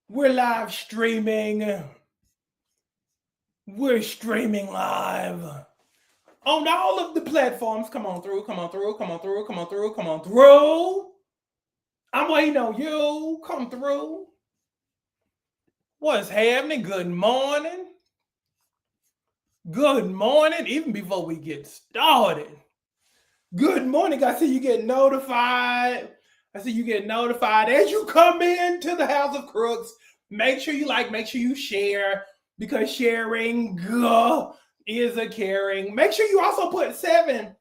We're live streaming. We're streaming live on all of the platforms. Come on through, come on through, come on through, come on through, come on through. I'm waiting on you. Come through. What's happening? Good morning. Good morning. Even before we get started. Good morning. I see you get notified. I see you get notified as you come into the House of Crooks. Make sure you like, make sure you share, because sharing is a caring. Make sure you also put seven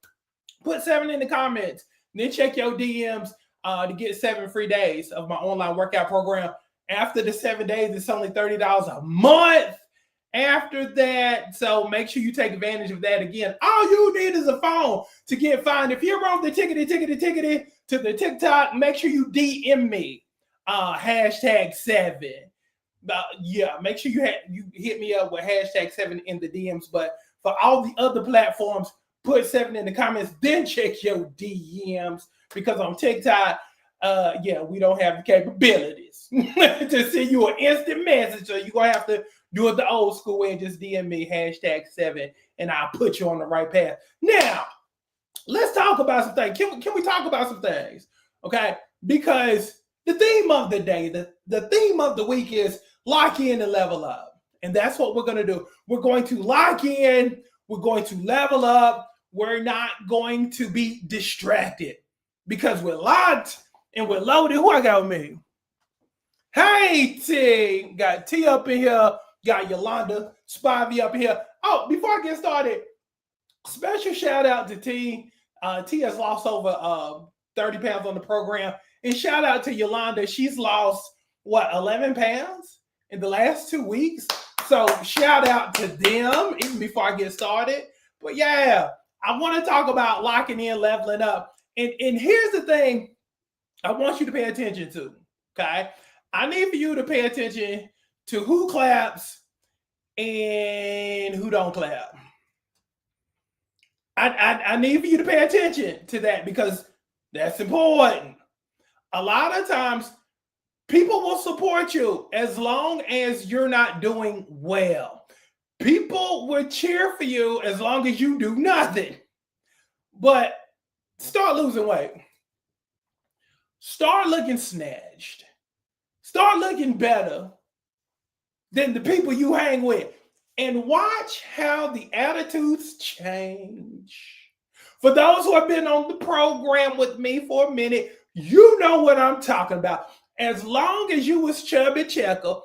in the comments. Then check your DMs to get 7 free days of my online workout program. After the 7 days, it's only $30 a month. After that, so make sure you take advantage of that. Again, all you need is a phone to get fined. If you're on the tickety to the TikTok, make sure you DM me #7. Yeah, make sure you hit me up with #7 in the DMs. But for all the other platforms, put 7 in the comments, then check your DMs, because on TikTok, we don't have the capabilities to send you an instant message. So you're gonna have to do it the old school way and just DM me #7, and I'll put you on the right path. Now, let's talk about some things. Can we talk about some things? Okay, because the theme of the day, the theme of the week is lock in and level up. And that's what we're going to do. We're going to lock in. We're going to level up. We're not going to be distracted, because we're locked and we're loaded. Who I got with me? Hey, T. Got T up in here. Got Yolanda Spivey up in here. Oh, before I get started, special shout out to T. T has lost over 30 pounds on the program. And shout out to Yolanda. She's lost, 11 pounds in the last 2 weeks. So shout out to them, even before I get started. But yeah, I want to talk about locking in, leveling up. And here's the thing I want you to pay attention to, okay? I need for you to pay attention to who claps and who don't clap. I need for you to pay attention to that, because that's important. A lot of times, people will support you as long as you're not doing well. People will cheer for you as long as you do nothing. But start losing weight. Start looking snatched. Start looking better than the people you hang with. And watch how the attitudes change. For those who have been on the program with me for a minute, you know what I'm talking about. As long as you was chubby checker,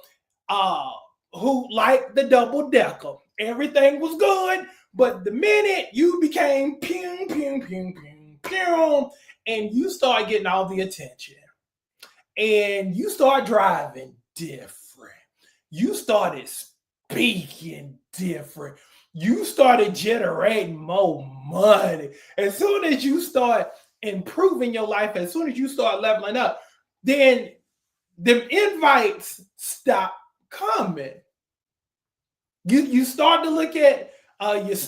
who liked the double decker, everything was good. But the minute you became pew, pew, pew, pew, pew, and you start getting all the attention, and you start driving different, you started speaking different, you started generating more money. As soon as you start improving your life, as soon as you start leveling up, then the invites stop coming. You start to look at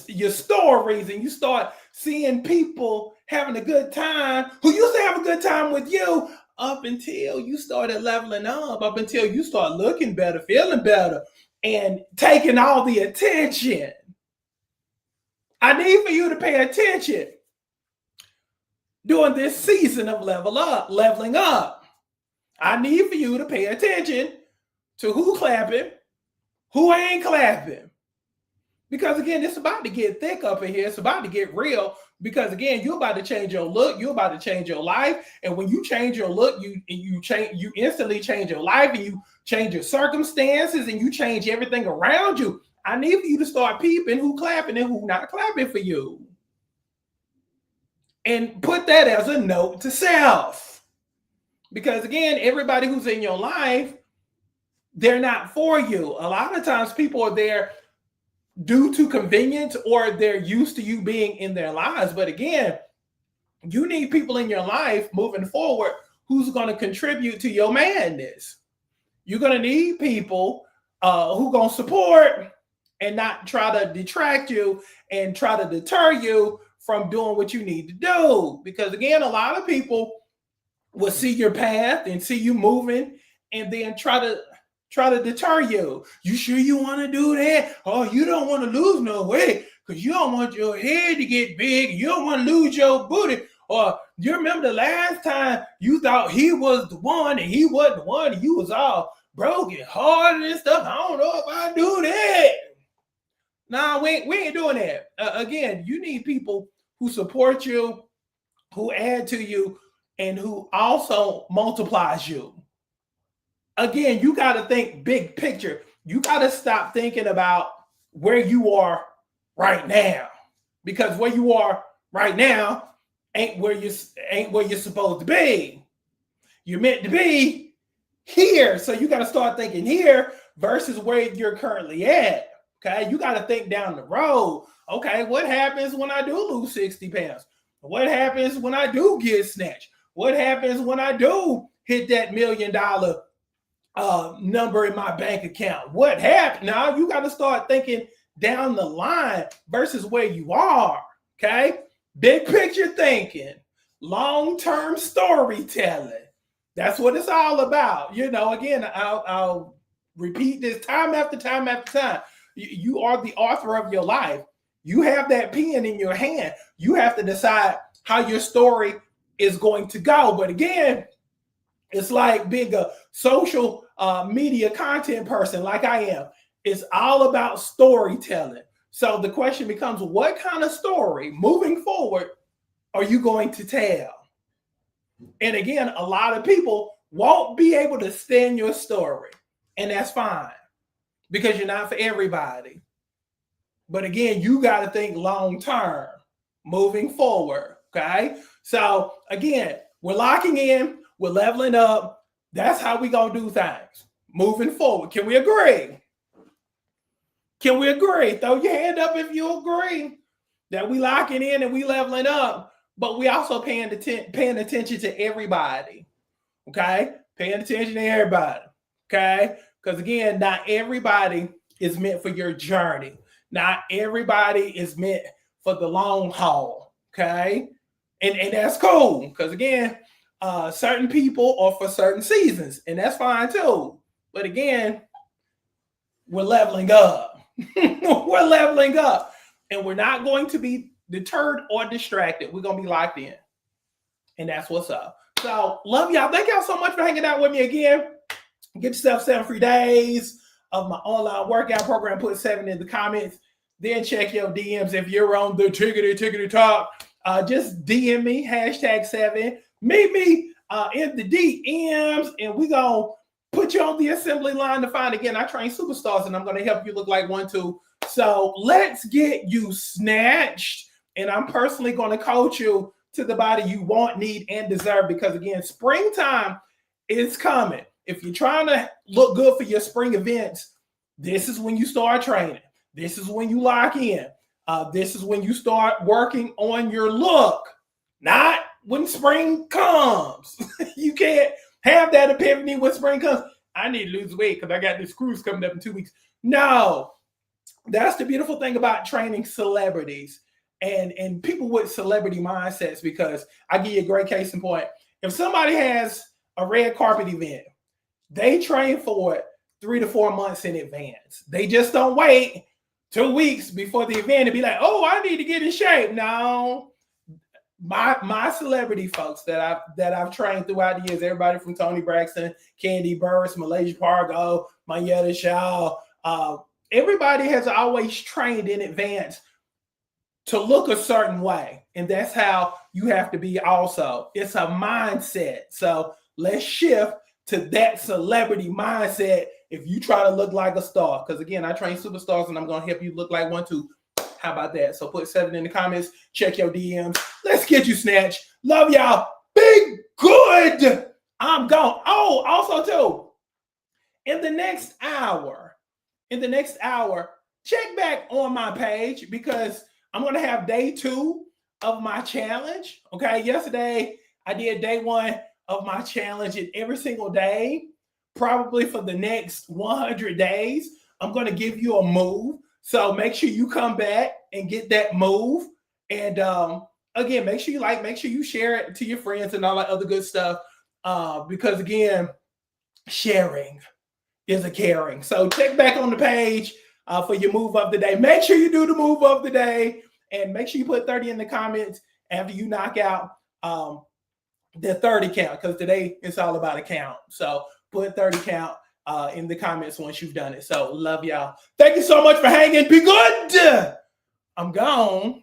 your stories, and you start seeing people having a good time who used to have a good time with you, up until you started leveling up until you start looking better, feeling better, and taking all the attention. I need for you to pay attention during this season of leveling up. I need for you to pay attention to who clapping, who ain't clapping. Because again, it's about to get thick up in here. It's about to get real. Because again, you're about to change your look. You're about to change your life. And when you change your look, you instantly change your life, and you change your circumstances, and you change everything around you. I need for you to start peeping who clapping and who not clapping for you. And put that as a note to self. Because again, everybody who's in your life, they're not for you. A lot of times people are there due to convenience, or they're used to you being in their lives. But again, you need people in your life moving forward who's going to contribute to your madness. You're going to need people who are going to support and not try to detract you and try to deter you from doing what you need to do. Because again, a lot of people will see your path and see you moving, and then try try to deter you. You sure you want to do that? Oh, you don't want to lose no weight because you don't want your head to get big. You don't want to lose your booty. Or you remember the last time you thought he was the one and he wasn't the one and you was all broken hearted and stuff. I don't know if I do that. Nah, we ain't doing that. Again, you need people who support you, who add to you, and who also multiplies you. Again, you got to think big picture. You got to stop thinking about where you are right now, because where you are right now ain't where you're supposed to be. You're meant to be here, so you got to start thinking here versus where you're currently at. Okay, you got to think down the road. Okay, what happens when I do lose 60 pounds? What happens when I do get snatched? What happens when I do hit that $1 million number in my bank account? What happened? Now you got to start thinking down the line versus where you are. Okay, big picture thinking, long-term storytelling. That's what it's all about. You know, again, I'll repeat this time after time after time. You are the author of your life. You have that pen in your hand. You have to decide how your story is going to go. But again, it's like being a social media content person like I am. It's all about storytelling. So the question becomes, what kind of story moving forward are you going to tell? And again, a lot of people won't be able to stand your story, and that's fine because you're not for everybody. But again, you got to think long term, moving forward. Okay. So again, we're locking in, we're leveling up. That's how we're going to do things moving forward. Can we agree? Can we agree? Throw your hand up if you agree that we locking in and we leveling up, but we also paying attention to everybody. Okay. Paying attention to everybody. Okay. Because again, not everybody is meant for your journey. Not everybody is meant for the long haul. Okay. And that's cool. Because again, certain people are for certain seasons, and that's fine too. But again, we're leveling up. We're leveling up. And we're not going to be deterred or distracted. We're going to be locked in. And that's what's up. So love y'all. Thank y'all so much for hanging out with me again. Get yourself 7 free days of my online workout program. Put 7 in the comments. Then check your DMs if you're on the tickety talk. Just DM me, #7. Meet me in the DMs, and we're going to put you on the assembly line to find. Again, I train superstars, and I'm going to help you look like one too. So let's get you snatched, and I'm personally going to coach you to the body you want, need, and deserve, because again, springtime is coming. If you're trying to look good for your spring events, this is when you start training. This is when you lock in. This is when you start working on your look, not when spring comes. You can't have that epiphany when spring comes. I need to lose weight because I got this cruise coming up in 2 weeks. No, that's the beautiful thing about training celebrities and people with celebrity mindsets, because I give you a great case in point. If somebody has a red carpet event, they train for it 3 to 4 months in advance. They just don't wait 2 weeks before the event and be like, oh, I need to get in shape. No, my celebrity folks that I've trained throughout the years, everybody from Tony Braxton, Candy Burris, Malaysia Pargo, Mayetta Shaw, everybody has always trained in advance to look a certain way. And that's how you have to be also. It's a mindset. So let's shift to that celebrity mindset if you try to look like a star. Because again, I train superstars and I'm going to help you look like one too. How about that? So put 7 in the comments. Check your DMs. Let's get you snatched. Love y'all. Be good. I'm gone. Oh, also too, in the next hour, check back on my page, because I'm going to have day 2 of my challenge. Okay. Yesterday I did day 1 of my challenge, and every single day, probably for the next 100 days, I'm going to give you a move. So make sure you come back and get that move. And again, make sure you share it to your friends and all that other good stuff. Because again, sharing is a caring. So check back on the page for your move of the day. Make sure you do the move of the day, and make sure you put 30 in the comments after you knock out the 30 count, because today it's all about a count. So put 30 count in the comments once you've done it. So love y'all. Thank you so much for hanging. Be good. I'm gone.